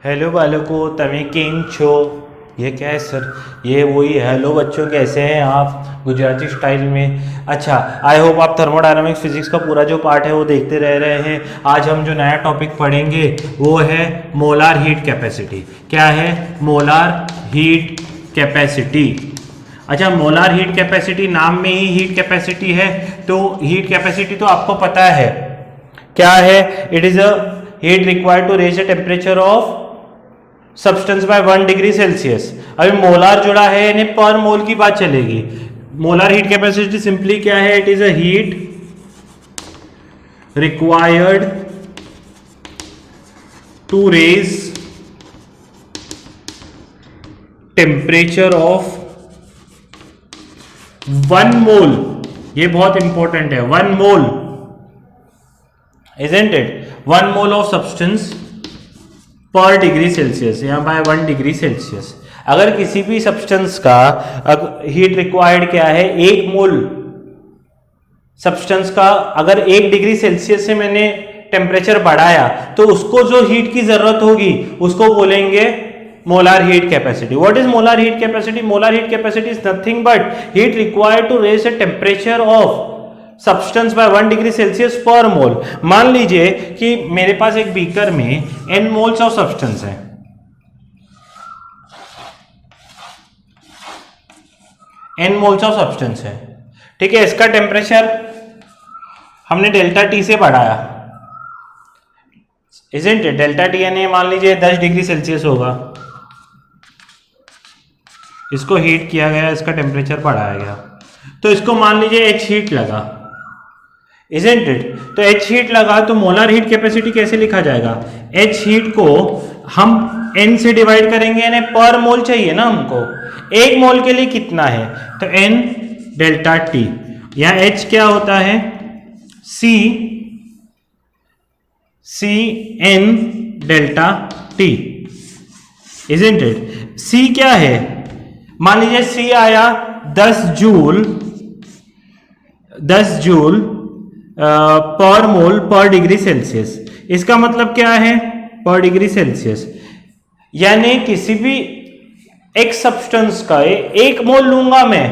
Hello बालकों, તમે કેમ છો? ये क्या है सर? ये वही हेलो बच्चों, कैसे हैं आप गुजराती स्टाइल में। अच्छा, आई होप आप थर्मोडायनामिक्स फिजिक्स का पूरा जो पार्ट है वो देखते रह रहे हैं। आज हम जो नया टॉपिक पढ़ेंगे वो है मोलार हीट कैपेसिटी। क्या है? Molar heat capacity. अच्छा, मोलार हीट कैपेसिटी, नाम में ही हीट कैपेसिटी है, तो हीट कैपेसिटी तो आपको पता है क्या है। It is a heat required to raise the temperature of substance by 1 degree Celsius. अभी मोलार जुड़ा है यानी पर मोल की बात चलेगी। मोलार हीट कैपेसिटी सिंपली क्या है? It is a heat required to raise temperature of 1 mole. ये बहुत इंपॉर्टेंट है, 1 mole, isn't it? 1 mole of substance per degree Celsius या बाय 1 डिग्री सेल्सियस। अगर किसी भी सब्सटेंस का हीट रिक्वायर्ड क्या है, 1 मोल सब्सटेंस का अगर 1 डिग्री सेल्सियस से मैंने टेम्परेचर बढ़ाया तो उसको जो हीट की जरूरत होगी उसको बोलेंगे molar heat capacity. What is molar heat capacity? Molar heat capacity is nothing but heat required to raise the temperature of substance by 1 degree Celsius per mole. मान लीजिए कि मेरे पास एक बीकर में n मोल्स ऑफ सब्सटेंस है, n moles of substance है, ठीक है। इसका टेम्परेचर हमने डेल्टा टी से बढ़ाया, इजंट इट? डेल्टा टी यानी मान लीजिए 10 डिग्री सेल्सियस होगा। इसको हीट किया गया, इसका टेम्परेचर बढ़ाया गया, तो इसको मान लीजिए h हीट लगा, Isn't it? तो H हीट लगा तो मोलार हीट कैपेसिटी कैसे लिखा जाएगा? H हीट को हम N से डिवाइड करेंगे, यानी पर मोल चाहिए ना हमको। 1 मोल के लिए कितना है? तो N डेल्टा T, या H क्या होता है? C N delta T, Isn't it? C क्या है? मान लीजिए C आया 10 जूल पर मोल पर डिग्री सेल्सियस। इसका मतलब क्या है? पर डिग्री सेल्सियस, यानी किसी भी एक सब्सटेंस का 1 मोल लूंगा मैं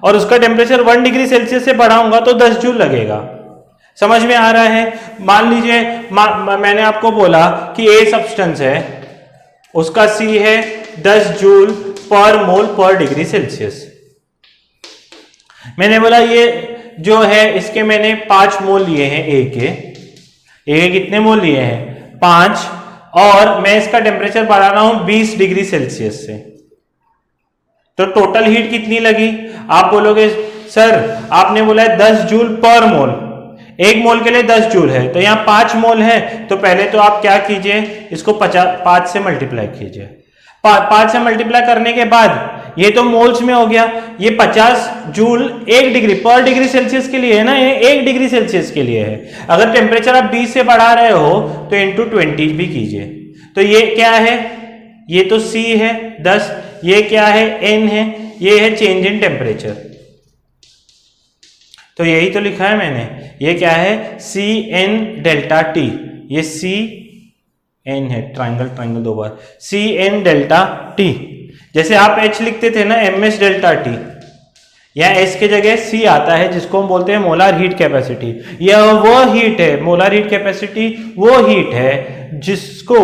और उसका टेम्परेचर 1 डिग्री सेल्सियस से बढ़ाऊंगा तो 10 जूल लगेगा। समझ में आ रहा है? मान लीजिए मैंने आपको बोला कि A सब्सटेंस है, उसका C है 10 जूल पर मोल पर डिग्री सेल्सियस। मैंने बोला ये जो है इसके मैंने 5 मोल लिए हैं A के कितने मोल लिए हैं? 5, और मैं इसका टेम्परेचर बढ़ा रहा हूं 20 डिग्री सेल्सियस से, तो टोटल हीट कितनी लगी? आप बोलोगे सर आपने बोला है 10 जूल पर मोल, 1 मोल के लिए 10 जूल है, तो यहाँ 5 मोल है, तो पहले तो आप क्या कीजिए, इसको 5 से मल्टीप्लाई कीजिए। 5 से मल्टीप्लाई करने के बाद ये तो मोल्स में हो गया, ये 50 जूल 1 डिग्री पर डिग्री सेल्सियस के लिए है ना, ये 1 डिग्री सेल्सियस के लिए है। अगर टेम्परेचर आप 20 से बढ़ा रहे हो तो इंटू 20 भी कीजिए, तो ये क्या है? ये तो C है 10, ये क्या है? N है, ये है चेंज इन टेम्परेचर। तो यही तो लिखा है मैंने, ये क्या है? C N डेल्टा T, ये C N है, ट्राइंगल 2 बार, C N डेल्टा T। जैसे आप H लिखते थे ना MS डेल्टा T, या S के जगह C आता है, जिसको हम बोलते हैं मोलार हीट कैपेसिटी। यह वो हीट है, मोलार हीट कैपेसिटी वो हीट है जिसको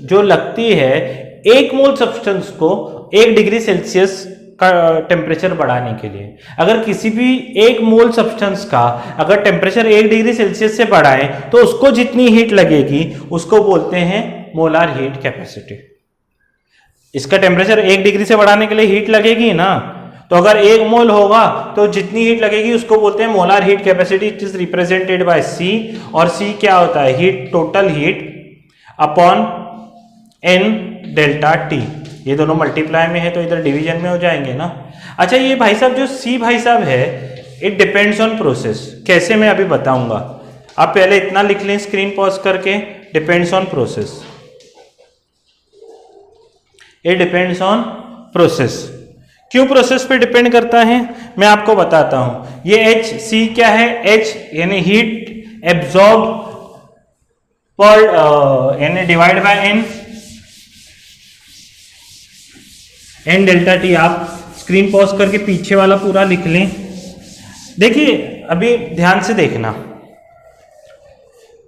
जो लगती है 1 मोल सब्सटेंस को 1 डिग्री सेल्सियस का टेम्परेचर बढ़ाने के लिए। अगर किसी भी 1 मोल सब्सटेंस का अगर टेम्परेचर 1 डिग्री सेल्सियस से बढ़ाएं तो उसको जितनी हीट लगेगी उसको बोलते हैं मोलार हीट कैपेसिटी। इसका टेम्परेचर 1 डिग्री से बढ़ाने के लिए हीट लगेगी ना, तो अगर 1 मोल होगा तो जितनी हीट लगेगी उसको बोलते हैं molar heat capacity. It is represented by C, और C क्या होता है? Heat, total heat upon N delta T। ये दोनों मल्टीप्लाई में है तो इधर डिवीजन में हो जाएंगे ना। अच्छा, ये भाई साहब जो C भाई साहब है, इट डिपेंड्स ऑन प्रोसेस। कैसे मैं अभी बताऊंगा, आप पहले इतना लिख लें स्क्रीन पॉज करके, depends on process. It depends on process. क्यों प्रोसेस पे डिपेंड करता है मैं आपको बताता हूं। ये H C क्या है? H यानी हीट एब्जॉर्ब पर यानी divide by N, N delta T. आप स्क्रीन पॉज करके पीछे वाला पूरा लिख लें। देखिए अभी ध्यान से देखना,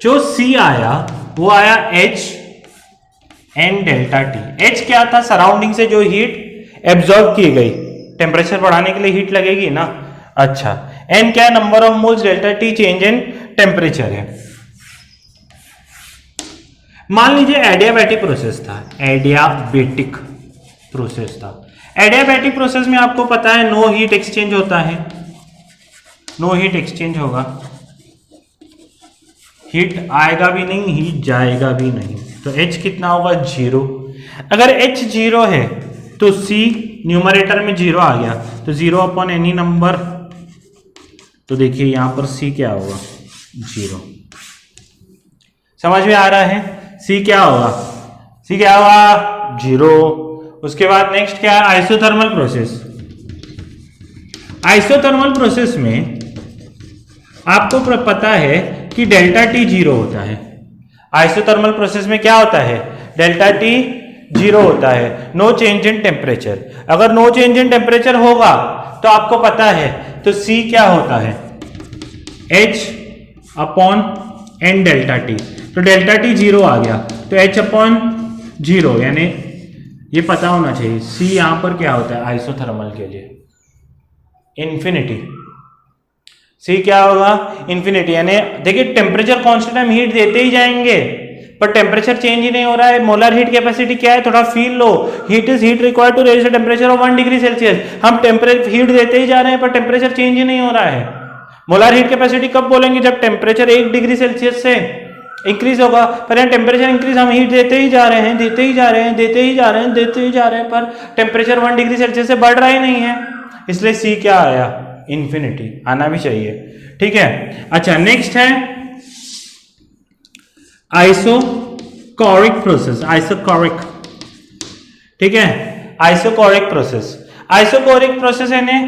जो सी आया वो आया H N delta T. H क्या था? सराउंडिंग से जो हीट एब्जॉर्ब की गई, टेम्परेचर बढ़ाने के लिए हीट लगेगी ना। अच्छा, एन क्या है? Number of moles, delta T change in temperature है। मान लीजिए एडियाबैटिक प्रोसेस था, एडियाबैटिक प्रोसेस था। एडियाबैटिक प्रोसेस में आपको पता है नो हीट एक्सचेंज होता है, नो हीट एक्सचेंज होगा, हीट आएगा भी नहीं, हीट जाएगा भी नहीं। तो H कितना होगा? 0। अगर H 0 है तो C न्यूमरेटर में 0 आ गया, तो 0 अपॉन एनी नंबर। तो देखिए यहां पर C क्या होगा? 0। समझ में आ रहा है? C क्या होगा? C क्या होगा? 0। उसके बाद नेक्स्ट क्या है? Isothermal process. आइसोथर्मल प्रोसेस में आपको पता है कि डेल्टा टी 0 होता है। आइसोथर्मल प्रोसेस में क्या होता है? डेल्टा टी 0 होता है, नो चेंज इन टेम्परेचर। अगर नो चेंज इन टेम्परेचर होगा तो आपको पता है, तो C क्या होता है? H upon N delta T. तो डेल्टा टी 0 आ गया, तो H अपॉन 0, यानी ये पता होना चाहिए। C यहां पर क्या होता है आइसोथर्मल के लिए? इंफिनिटी। सी क्या होगा? इंफिनिटी। यानी देखिए टेम्परेचर कांस्टेंट, हम हीट देते ही जाएंगे पर टेम्परेचर चेंज ही नहीं हो रहा है। मोलर हीट कैपेसिटी क्या है? थोड़ा फील लो। Heat is heat required to raise the temperature of 1 degree Celsius. हम टेम्परेचर हीट देते ही जा रहे हैं पर टेम्परेचर चेंज ही नहीं हो रहा है। मोलर हीट कैपेसिटी कब बोलेंगे? जब टेम्परेचर 1 डिग्री सेल्सियस से इंक्रीज होगा। पर यहाँ टेम्परेचर इंक्रीज, हम हीट देते ही जा रहे हैं, देते ही जा रहे हैं, देते ही जा रहे हैं, देते ही जा रहे हैं, पर टेम्परेचर 1 डिग्री सेल्सियस से बढ़ रहा ही नहीं है। इसलिए सी क्या आया? इंफिनिटी। आना भी चाहिए, ठीक है। अच्छा, नेक्स्ट है आइसोकोरिक प्रोसेस। आइसोकोरिक, ठीक है, आइसोकोरिक प्रोसेस। आइसोकोरिक प्रोसेस यानी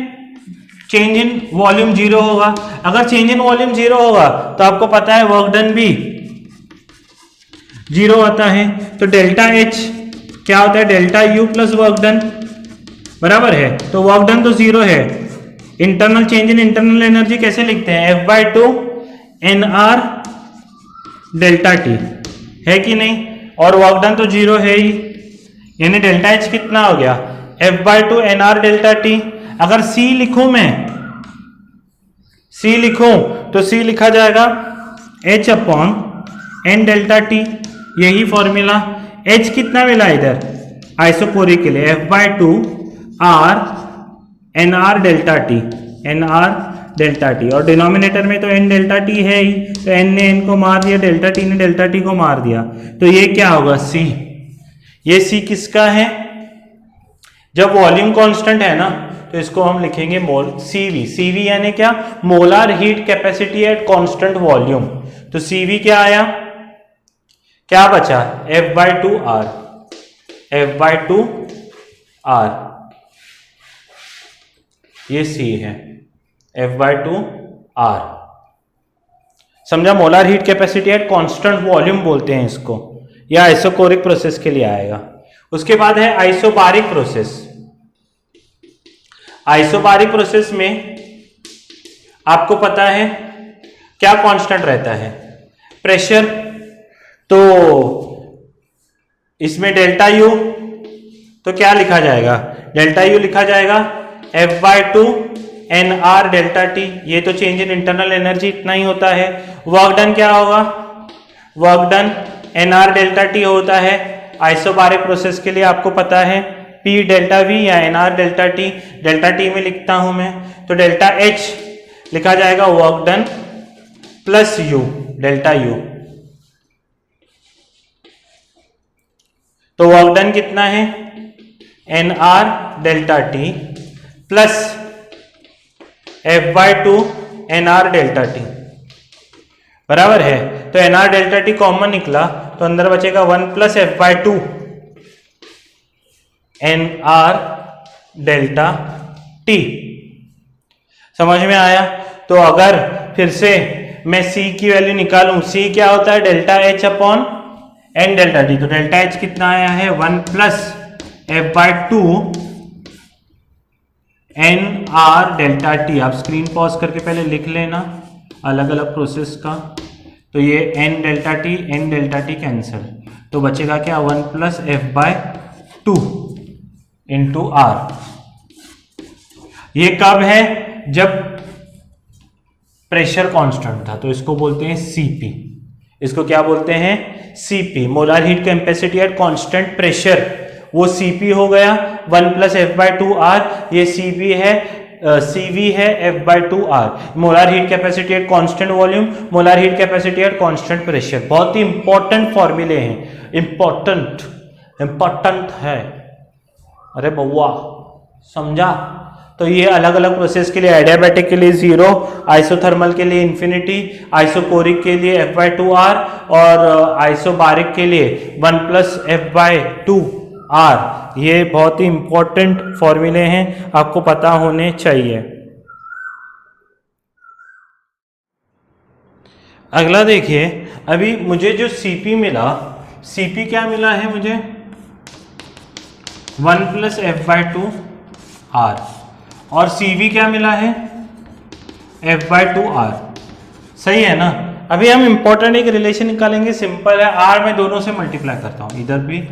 चेंज इन वॉल्यूम 0 होगा। अगर चेंज इन वॉल्यूम 0 होगा तो आपको पता है वर्क डन भी 0 आता है। तो डेल्टा H क्या होता है? Delta U plus work done, बराबर है। तो वर्क डन तो 0 है। Internal change in internal energy कैसे लिखते हैं? F/2 NR डेल्टा टी, है कि नहीं? और वर्क डन तो 0 है ही, यानी डेल्टा H कितना हो गया? F/2 NR delta T. अगर C लिखूं मैं, C लिखूं तो C लिखा जाएगा H upon N delta T, यही फॉर्मूला। H कितना मिला इधर आइसोकोरिक के लिए? F/2 R NR delta T, NR delta T. और डिनोमिनेटर में तो N डेल्टा टी है ही, तो N ने N को मार दिया, डेल्टा टी ने डेल्टा टी को मार दिया। तो ये क्या होगा? C। ये C किसका है? जब वॉल्यूम कांस्टेंट है ना तो इसको हम लिखेंगे मोल CV। CV यानी क्या? Molar heat capacity at constant volume. तो CV क्या आया? क्या बचा? F/2 R, F/2 R, ये C है, F/2 R। समझा? Molar heat capacity at constant volume बोलते हैं इसको। यह आइसोकोरिक प्रोसेस के लिए आएगा। उसके बाद है आइसोबारिक प्रोसेस। आइसोबारिक प्रोसेस में आपको पता है क्या कांस्टेंट रहता है? प्रेशर। तो इसमें डेल्टा U तो क्या लिखा जाएगा? डेल्टा U लिखा जाएगा F/2 NR डेल्टा टी। ये तो चेंज इन इंटरनल एनर्जी इतना ही होता है। वर्क डन क्या होगा? Work done NR delta T होता है। आइसोबारिक प्रोसेस के लिए आपको पता है P डेल्टा V या NR delta T. Delta T में लिखता हूं मैं, तो डेल्टा H लिखा जाएगा work done plus U, delta U। तो वर्क डन कितना है? NR delta T plus F/2 NR delta T, बराबर है। तो NR डेल्टा टी कॉमन निकला तो अंदर बचेगा 1 plus F/2 NR delta T. समझ में आया? तो अगर फिर से मैं C की वैल्यू निकालूं, C क्या होता है? Delta H upon N delta T. तो डेल्टा H कितना आया है? 1 plus F/2 N R delta T, आप स्क्रीन पॉज करके पहले लिख लेना अलग अलग प्रोसेस का। तो ये एन डेल्टा टी कैंसिल, तो बचेगा क्या 1 plus F by 2 into R. ये कब है? जब प्रेशर कांस्टेंट था, तो इसको बोलते हैं सीपी। इसको क्या बोलते हैं? CP, molar heat capacity at constant pressure, वो सीपी हो गया 1 प्लस एफ बाय 2 आर। ये सीपी है, सीवी है F by 2 R. Molar heat capacity at constant volume, molar heat capacity at constant pressure. बहुत ही इंपॉर्टेंट फॉर्मूले हैं, इंपॉर्टेंट है। अरे बउआ समझा? तो ये अलग अलग प्रोसेस के लिए, एडियाबैटिक के लिए 0, आइसोथर्मल के लिए इन्फिनिटी, आइसोकोरिक के लिए एफ बाय 2 आर और आइसोबारिक के लिए 1 प्लस एफ बाय 2 आर। ये बहुत ही इंपॉर्टेंट फॉर्मूले हैं, आपको पता होने चाहिए। अगला देखिए, अभी मुझे जो सीपी मिला, सीपी क्या मिला है मुझे? 1 प्लस एफ बाय 2 आर, और सीवी क्या मिला है? F by 2 R. सही है ना? अभी हम इंपॉर्टेंट एक रिलेशन निकालेंगे, सिंपल है। आर में दोनों से मल्टीप्लाई करता हूं, इधर भी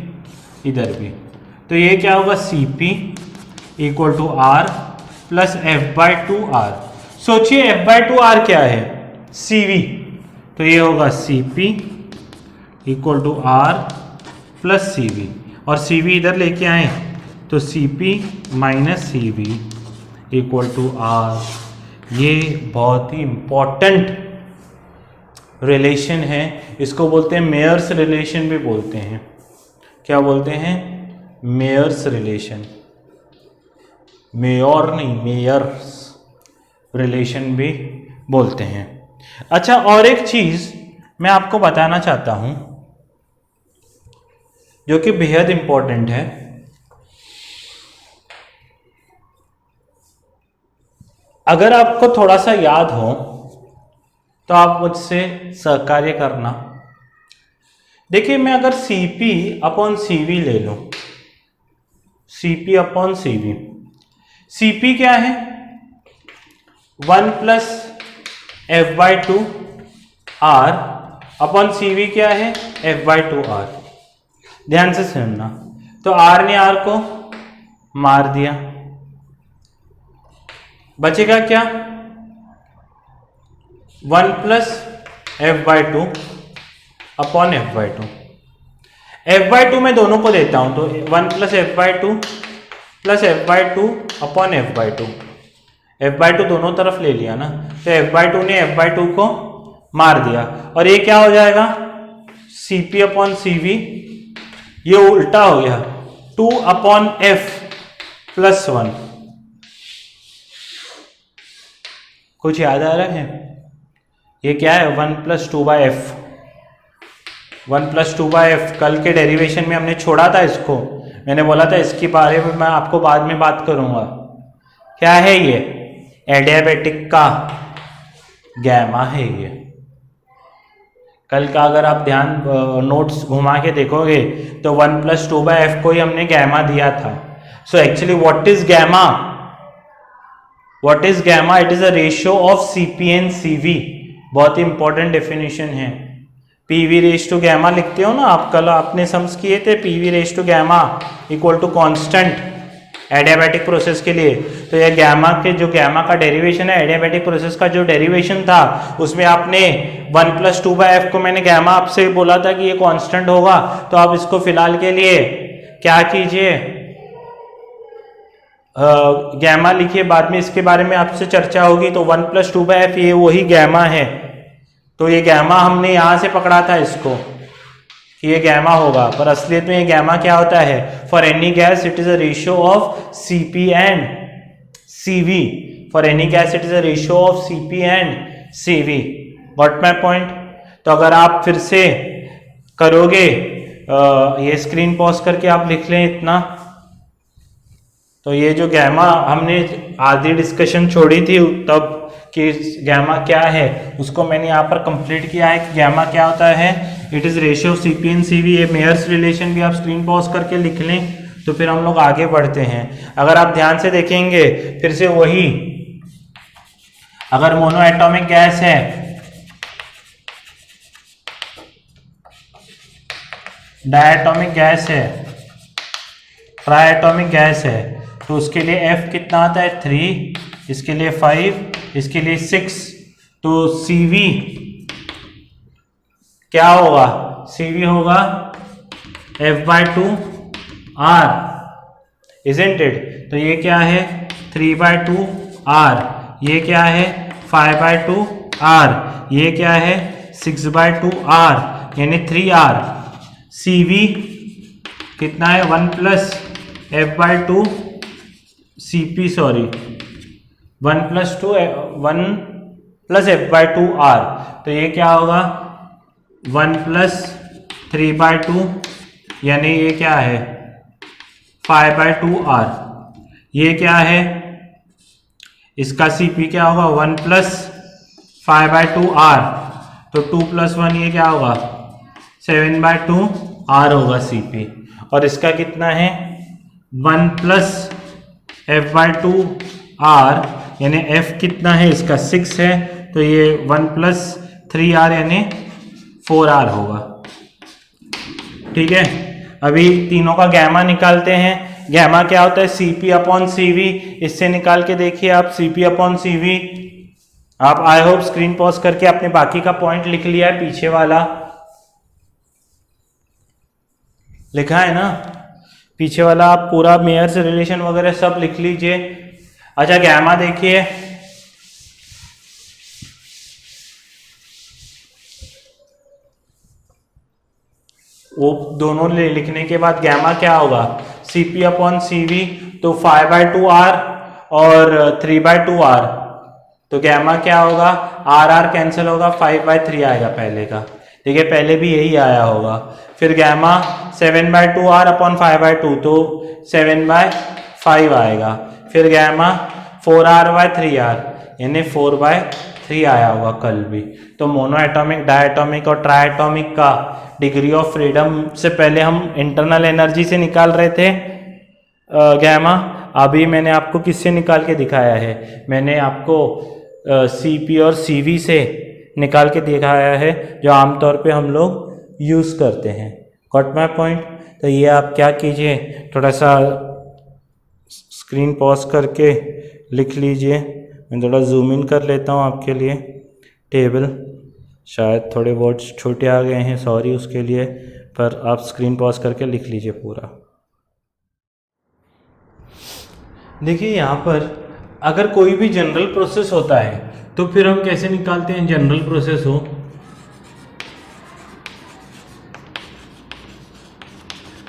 इधर भी। तो ये क्या होगा? CP equal to R plus F by 2 R. सोचिए एफ बाय 2 आर क्या है? सीवी। तो ये होगा CP equal to R plus CV, और सीवी इधर लेके आए तो CP minus CV equal to R. ये बहुत ही इंपॉर्टेंट रिलेशन है, इसको बोलते हैं मेयर्स रिलेशन भी बोलते हैं। क्या बोलते हैं? Mayer's relation. मेयर नहीं, मेयर्स रिलेशन भी बोलते हैं। अच्छा, और एक चीज मैं आपको बताना चाहता हूं जो कि बेहद इंपॉर्टेंट है। अगर आपको थोड़ा सा याद हो तो आप मुझसे सहकार्य करना। देखिए, मैं अगर Cp अपॉन Cv ले लूं, Cp अपॉन Cv, Cp क्या है? 1 plus F by 2 R upon Cv क्या है? F by 2 R. ध्यान से सुनना। तो आर ने आर को मार दिया, बचेगा क्या? 1 plus F by 2 upon F by 2। F by 2 मैं दोनों को लेता हूं, तो 1 plus F by 2 plus F by 2 upon F by 2। F by 2 दोनों तरफ ले लिया ना, तो एफ बाय 2 ने एफ बाय 2 को मार दिया, और ये क्या हो जाएगा? Cp upon Cv। ये उल्टा हो गया, 2 अपॉन एफ प्लस 1। कुछ याद आ रहा है? ये क्या है? 1 plus 2 by F. 1 plus 2 by F कल के डेरिवेशन में हमने छोड़ा था इसको। मैंने बोला था इसके बारे में मैं आपको बाद में बात करूंगा। क्या है ये? एडियाबैटिक का गैमा है ये। कल का अगर आप ध्यान नोट्स घुमा के देखोगे तो 1 प्लस 2 बाय एफ को ही हमने गैमा दिया था। So actually what is gamma? What is gamma? It is a ratio of Cp and Cv। बहुत ही इंपॉर्टेंट डेफिनेशन है। पीवी रेश टू गैमा लिखते हो ना आप, कल आपने सम्स किए थे, PV raise to gamma equal to constant adiabatic process के लिए। तो यह गैमा के जो गैमा का डेरिवेशन है, एडियाबैटिक प्रोसेस का जो डेरिवेशन था, उसमें आपने 1 प्लस 2 बाय एफ को मैंने गैमा आपसे बोला था कि ये कांस्टेंट होगा। तो आप इसको फिलहाल के लिए क्या कीजिए, गैमा लिखिए, बाद में इसके बारे में आपसे चर्चा होगी। तो 1 प्लस 2 बाय एफ ये वही गैमा है। तो ये गैमा हमने यहां से पकड़ा था इसको कि ये गैमा होगा, पर असलियत में ये गैमा क्या होता है? For any gas it is a ratio of Cp and Cv। For any gas it is a ratio of Cp and Cv। Got my point? तो अगर आप फिर से करोगे, ये स्क्रीन पॉज करके आप लिख लें इतना। तो ये जो गैमा हमने आधी डिस्कशन छोड़ी थी तब कि गैमा क्या है, उसको मैंने यहाँ पर कंप्लीट किया है कि गैमा क्या होता है। It is ratio Cp and Cv। ये मेयर्स रिलेशन भी आप स्क्रीन पॉज करके लिख लें तो फिर हम लोग आगे बढ़ते हैं। अगर आप ध्यान से देखेंगे फिर से वही, अगर मोनोएटॉमिक गैस है, डायटॉमिक गैस है, ट्राइएटॉमिक गैस है, तो उसके लिए F कितना आता है 3, इसके लिए 5, इसके लिए 6। तो CV क्या होगा? CV होगा F/2R, isn't it? तो ये क्या है 3/2R, ये क्या है 5/2R, ये क्या है 6/2R, यानी 3R। CV कितना है 1 + F/2 CP, सॉरी 1 + F/2R, तो ये क्या होगा 1 + 3/2, यानी ये क्या है 5/2R। ये क्या है, इसका CP क्या होगा 1 + 5/2R, तो 2 + 1 ये क्या होगा 7/2R होगा CP। और इसका कितना है 1 + F/2R, यानी F कितना है इसका 6 है, तो ये 1 + 3R यानी 4R होगा। ठीक है, अभी तीनों का गैमा निकालते हैं। गैमा क्या होता है CP/CV, इससे निकाल के देखिए आप CP/CV। आप आई होप स्क्रीन पॉज करके आपने बाकी का पॉइंट लिख लिया है, पीछे वाला लिखा है ना, पीछे वाला आप पूरा मेयर्स रिलेशन वगैरह सब लिख लीजिए। अच्छा, गैमा देखिए, वो दोनों लिखने के बाद गैमा क्या होगा CP/CV, तो 5/2R और 3/2R, तो गैमा क्या होगा RR कैंसिल होगा, 5/3 आएगा पहले का। ठीक है, पहले भी यही आया होगा। फिर गैमा 7/2R / 5/2, तो 7/5 आएगा। फिर गैमा 4R/3R, यानी 4/3 आया होगा कल भी। तो मोनोएटॉमिक, डायटॉमिक और ट्राइएटॉमिक का डिग्री ऑफ फ्रीडम से पहले हम इंटरनल एनर्जी से निकाल रहे थे गैमा। अभी मैंने आपको किससे निकाल के दिखाया है, मैंने आपको CP और CV से निकाल के दिखाया है, जो आमतौर पे हम लोग यूज़ करते हैं। Got my point? तो ये आप क्या कीजिए, थोड़ा सा स्क्रीन पॉज करके लिख लीजिए। मैं थोड़ा जूम इन कर लेता हूँ आपके लिए टेबल, शायद थोड़े वर्ड्स छोटे आ गए हैं, सॉरी उसके लिए, पर आप स्क्रीन पॉज करके लिख लीजिए पूरा। देखिए यहाँ पर अगर कोई भी जनरल प्रोसेस होता है तो फिर हम कैसे निकालते हैं जनरल प्रोसेस हो।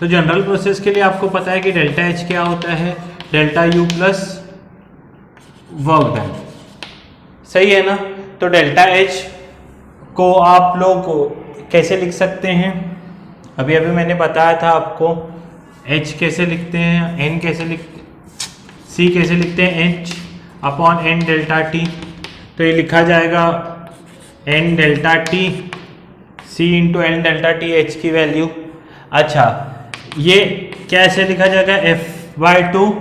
तो जनरल प्रोसेस के लिए आपको पता है कि डेल्टा H क्या होता है, delta U plus work done, सही है ना। तो डेल्टा H को आप लोग कैसे लिख सकते हैं, अभी अभी मैंने बताया था आपको। H कैसे लिखते हैं, N कैसे लिखते, C कैसे लिखते हैं, H/N डेल्टा T, तो ये लिखा जाएगा N delta T C × N delta T, H की वैल्यू। अच्छा, ये कैसे लिखा जाएगा F/2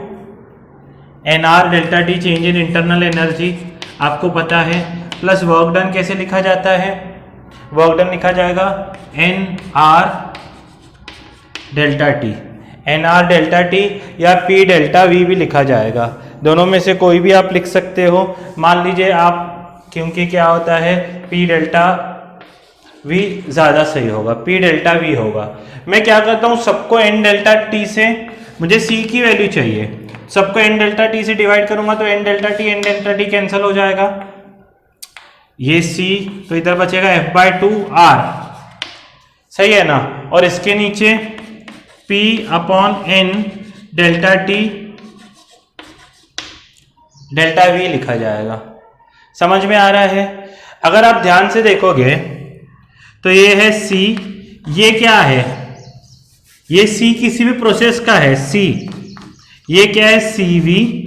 NR delta T, change in internal energy, आपको पता है। प्लस वर्क डन कैसे लिखा जाता है, वर्क डन लिखा जाएगा NR delta T, NR delta T या P डेल्टा V भी लिखा जाएगा, दोनों में से कोई भी आप लिख सकते हो। मान लीजिए आप, क्योंकि क्या होता है P डेल्टा V ज़्यादा सही होगा, P डेल्टा V होगा। मैं क्या करता हूँ, सबको N डेल्टा T से, मुझे C की वैल्यू चाहिए, सबको N डेल्टा T से डिवाइड करूंगा तो N डेल्टा T कैंसिल हो जाएगा, ये C, तो इधर बचेगा F/2R, सही है ना। और इसके नीचे P/N delta T delta V लिखा जाएगा। समझ में आ रहा है? अगर आप ध्यान से देखोगे तो ये है C, ये क्या है, ये C किसी भी प्रोसेस का है C, ये क्या है CV,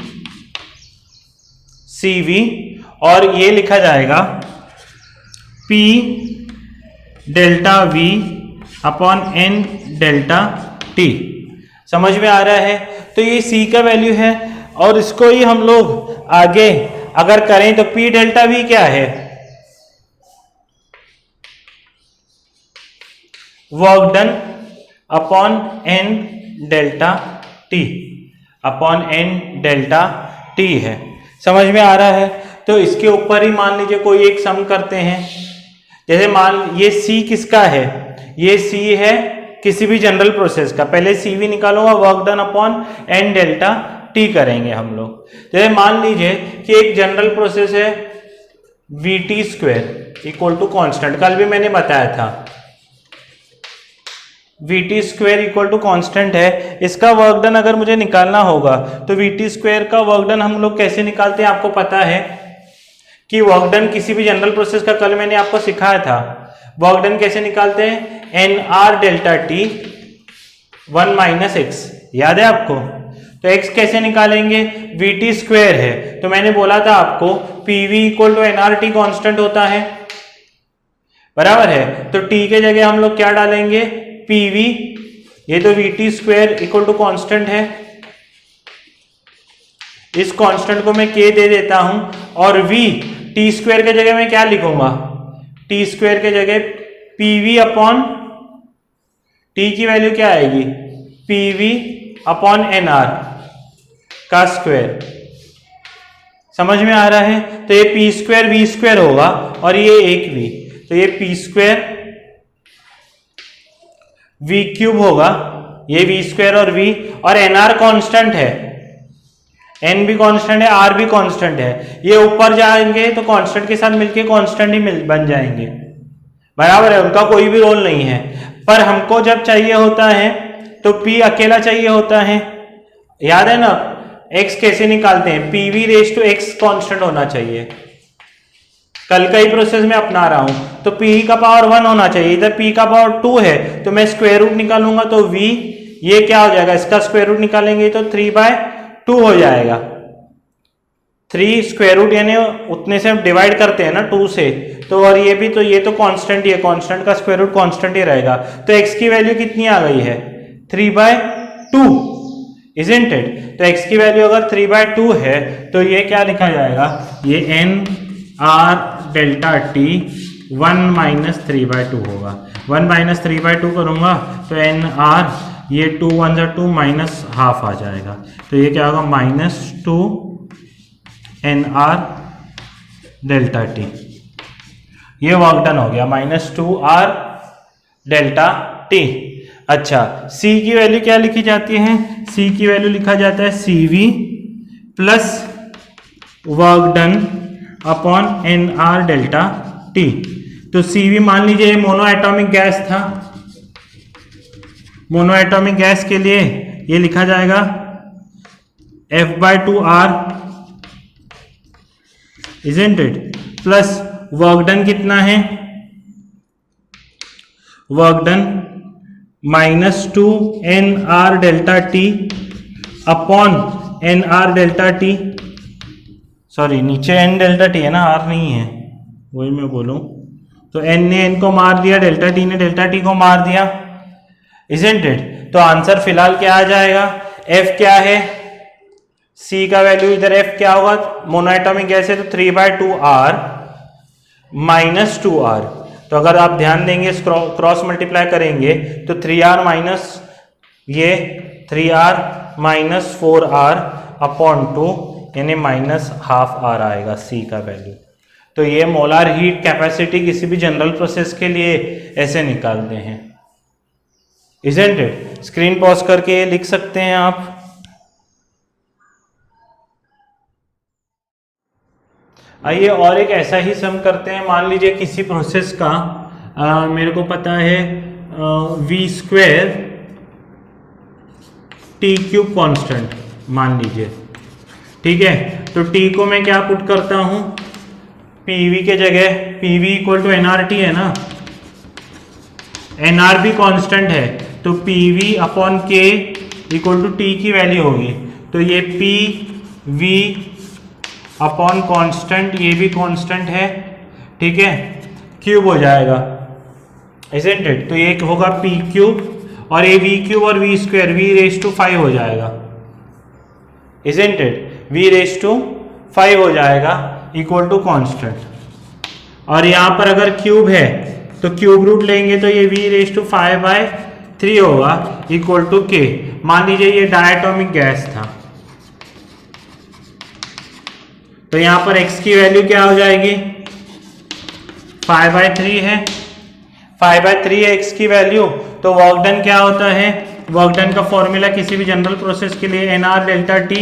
और ये लिखा जाएगा P delta V/N delta T। समझ में आ रहा है? तो ये C का वैल्यू है और इसको ही हम लोग आगे अगर करें तो P डेल्टा V क्या है? Work done upon N delta T upon N delta T है। समझ में आ रहा है? तो इसके ऊपर ही मान लीजिए कोई एक सम करते हैं। जैसे मान ये C किसका है? ये C है किसी भी जनरल प्रोसेस का। पहले CV निकालूंगा, work done upon N delta T करेंगे हम लोग। जैसे मान लीजिए कि एक जनरल प्रोसेस है VT square equal to constant, कल भी मैंने बताया था VT square equal to constant है। इसका वर्क डन अगर मुझे निकालना होगा तो VT स्क्वायर का वर्क डन हम लोग कैसे निकालते हैं? आपको पता है कि वर्क डन किसी भी जनरल प्रोसेस का कल मैंने आपको सिखाया था। वर्क डन कैसे निकालते हैं? NR delta T 1 minus x, याद है आपको? तो x कैसे निकालेंगे? VT स्क्वायर है तो मैंने बोला था आपको PV equal to NRT constant होता है, बराबर है? तो T के जगह हम लोग क्या डालेंगे? PV। ये तो VT square equal to constant है, इस कांस्टेंट को मैं k दे देता हूं और v t स्क्वायर के जगह मैं क्या लिखूंगा? t स्क्वायर के जगह pv अपॉन t की वैल्यू क्या आएगी? pv अपॉन nr का स्क्वायर। समझ में आ रहा है? तो ये p स्क्वायर v स्क्वायर होगा और ये एक v, तो ये p स्क्वायर v क्यूब होगा, ये v स्क्वायर और v, और nr कांस्टेंट है, n भी कांस्टेंट है, r भी कांस्टेंट है। ये ऊपर जाएंगे तो कांस्टेंट के साथ मिलके कांस्टेंट ही बन जाएंगे, बराबर है? उनका कोई भी रोल नहीं है। पर हमको जब चाहिए होता है तो p अकेला चाहिए होता है, याद है ना? x कैसे निकालते हैं? pv raise to x constant होना चाहिए। कल का ही प्रोसेस में अपना रहा हूं तो p का पावर 1 होना चाहिए, इधर p का पावर 2 है तो मैं स्क्वायर रूट निकालूंगा तो v ये क्या हो जाएगा? इसका स्क्वायर रूट निकालेंगे तो 3/2 हो जाएगा। 3 स्क्वायर रूट यानी उतने से हम डिवाइड करते हैं ना 2 से, तो और ये भी, तो ये तो कांस्टेंट ही है, कांस्टेंट का स्क्वायर रूट कांस्टेंट ही रहेगा। तो x की वैल्यू कितनी आ गई है? 3/2, इजंट इट? तो x की वैल्यू अगर 3/2 है तो ये क्या लिखा जाएगा? ये NR डेल्टा T 1 माइनस 3/2 होगा। 1 माइनस 3/2 करूंगा तो NR ये 2 1 2 माइनस हाफ आ जाएगा, तो ये क्या होगा? -2 NR डेल्टा T। ये वर्क डन हो गया, -2R डेल्टा T। अच्छा, C की वैल्यू क्या लिखी जाती है? C की वैल्यू लिखा जाता है CV plus work done upon NR delta T। तो CV मान लीजिए मोनो एटॉमिक गैस था, मोनो एटॉमिक गैस के लिए ये लिखा जाएगा F/2R, isn't it? Plus work done कितना है? Work done -2 NR delta T upon NR delta T, sorry नीचे N डेल्टा T है ना, R नहीं है, वही मैं बोलूं। तो N ने N को मार दिया, डेल्टा T ने डेल्टा T को मार दिया, इजंट इट? तो आंसर फिलहाल क्या आ जाएगा? F क्या है? C का वैल्यू इधर F क्या होगा? मोनोएटॉमिक गैस है तो 3/2R -2R। तो अगर आप ध्यान देंगे क्रॉस मल्टीप्लाई करेंगे तो 3R माइनस ये 3R माइनस 4R अपॉन 2 यानी -12R आएगा C का वैल्यू। तो ये मोलार हीट कैपेसिटी किसी भी जनरल प्रोसेस के लिए ऐसे निकालते हैं, इजंट इट? स्क्रीन पॉज करके लिख सकते हैं आप। आइए और एक ऐसा ही सम करते हैं। मान लीजिए किसी प्रोसेस का मेरे को पता है V square T cube constant मान लीजिए, ठीक है? तो T को मैं क्या पुट करता हूं? PV के जगह PV इक्वल टू NRT है ना, NR भी कांस्टेंट है तो PV upon K equal to T की वैल्यू होगी, तो ये PV अपॉन कांस्टेंट, ये भी कांस्टेंट है, ठीक है? क्यूब हो जाएगा, इजंट इट? तो ये होगा P क्यूब और ये वी क्यूब और V square V raise to 5 हो जाएगा, isn't it, V raise to 5 हो जाएगा इक्वल टू कांस्टेंट। और यहाँ पर अगर क्यूब है तो क्यूब रूट लेंगे तो ये v रेज टू 5/3 होगा इक्वल टू k। मान लीजिए ये डायटोमिक गैस था, तो यहां पर x की वैल्यू क्या हो जाएगी, 5/3 है, 5/3 है x की वैल्यू। तो वर्क डन क्या होता है, वर्क डन का फॉर्मूला किसी भी जनरल प्रोसेस के लिए nr डेल्टा t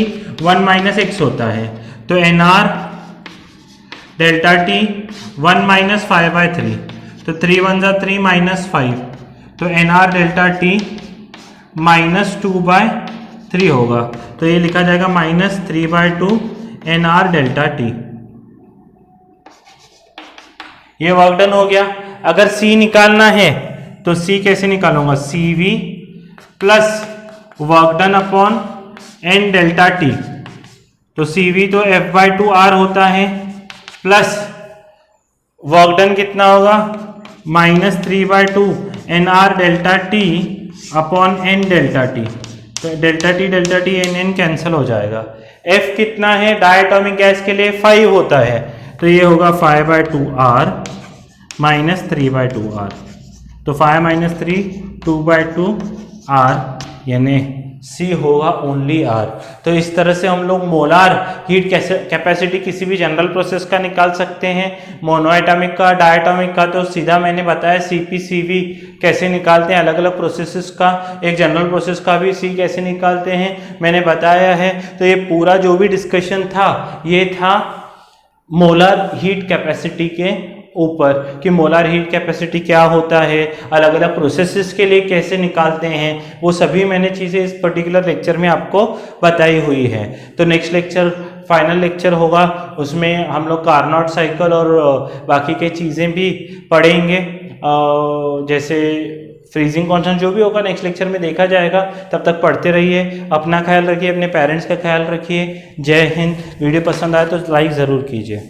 1 - x होता है। तो nr डेल्टा t 1 - 5/3, तो 3 × 1 = 3 - 5, तो nr डेल्टा t -2/3 होगा। तो ये लिखा जाएगा -3/2 nr डेल्टा t। ये वर्क डन हो गया। अगर c निकालना है तो c कैसे निकालूंगा, cv plus work done upon n delta t। तो cv तो f/2r होता है, प्लस वर्क डन कितना होगा, -3/2 nr delta t upon n delta t। तो डेल्टा t n कैंसिल हो जाएगा। f कितना है, डायटोमिक गैस के लिए 5 होता है, तो ये होगा 5/2r - 3/2r। तो 5 - 3 2/2r, यानी C होगा ओनली R। तो इस तरह से हम लोग मोलार हीट कैपेसिटी किसी भी जनरल प्रोसेस का निकाल सकते हैं, मोनोएटॉमिक का, डायटोमिक का तो सीधा मैंने बताया Cp Cv कैसे निकालते हैं, अलग अलग प्रोसेसेस का, एक जनरल प्रोसेस का भी C कैसे निकालते हैं मैंने बताया है। तो ये पूरा जो भी डिस्कशन था ये था मोलार हीट कैपेसिटी के ऊपर, कि मोलार हीट कैपेसिटी क्या होता है, अलग अलग प्रोसेसेस के लिए कैसे निकालते हैं, वो सभी मैंने चीज़ें इस पर्टिकुलर लेक्चर में आपको बताई हुई है। तो नेक्स्ट लेक्चर फाइनल लेक्चर होगा, उसमें हम लोग कार्नोट साइकिल और बाकी के चीज़ें भी पढ़ेंगे, जैसे फ्रीजिंग कॉन्स्टेंट जो भी होगा नेक्स्ट लेक्चर में देखा जाएगा। तब तक पढ़ते रहिए, अपना ख्याल रखिए, अपने पेरेंट्स का ख्याल रखिए। जय हिंद। वीडियो पसंद आए तो लाइक ज़रूर कीजिए।